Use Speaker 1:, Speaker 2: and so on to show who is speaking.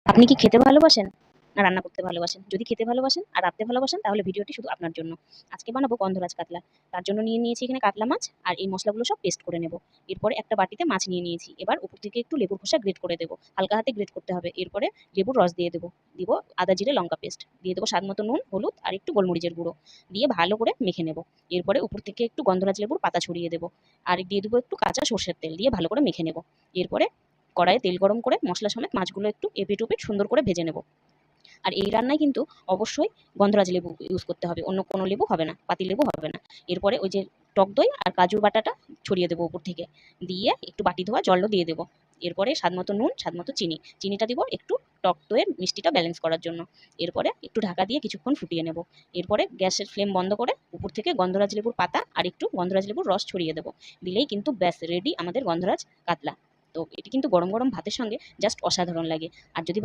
Speaker 1: আপনি কি খেতে ভালোবাসেন না রান্না করতে ভালোবাসেন? যদি খেতে ভালোবাসেন আর রাঁধতে ভালোবাসেন তাহলে ভিডিওটি শুধু আপনার জন্য। আজকে বানাবো গন্ধরাজ কাতলা। তার জন্য নিয়ে নিয়েছি এখানে কাতলা মাছ আর এই মশলাগুলো সব পেস্ট করে নেব। এরপরে একটা বাটিতে মাছ নিয়ে নিয়েছি। এবার উপর থেকে একটু লেবুর খোসা গ্রেট করে দেবো। হালকা হাতে গ্রেট করতে হবে। এরপরে লেবুর রস দিয়ে দেবো। দিব আদা জিরে লঙ্কা পেস্ট। দিয়ে দেবো স্বাদ মতো নুন, হলুদ আর একটু গোলমরিচের গুঁড়ো। দিয়ে ভালো করে মেখে নেব। এরপরে উপর থেকে একটু গন্ধরাজ লেবুর পাতা ছড়িয়ে দেবো। আর দিয়ে দেবো একটু কাঁচা সর্ষের তেল দিয়ে ভালো করে মেখে নেব। এরপরে কড়াইয়ে তেল গরম করে মশলা সমেত মাছগুলো একটু এপিট ওপিট সুন্দর করে ভেজে নেব। আর এই রান্নায় কিন্তু অবশ্যই গন্ধরাজ লেবু ইউজ করতে হবে, অন্য কোনো লেবু হবে না, পাতি লেবু হবে না। এরপরে ওই যে টক দই আর কাজুর বাটাটা ছড়িয়ে দেবো উপর থেকে, দিয়ে একটু বাটি ধোয়া জলও দিয়ে দেবো। এরপরে স্বাদ মতো নুন, স্বাদ মতো চিনি, চিনিটা দিব একটু টক দইয়ের মিষ্টিটা ব্যালেন্স করার জন্য। এরপরে একটু ঢাকা দিয়ে কিছুক্ষণ ফুটিয়ে নেব। এরপরে গ্যাসের ফ্লেম বন্ধ করে উপর থেকে গন্ধরাজ লেবুর পাতা আর একটু গন্ধরাজ লেবুর রস ছড়িয়ে দেবো। দিলেই কিন্তু ব্যাস রেডি আমাদের গন্ধরাজ কাতলা। তো এটি কিন্তু গরম গরম ভাতের সঙ্গে জাস্ট অসাধারণ লাগে। আর যদি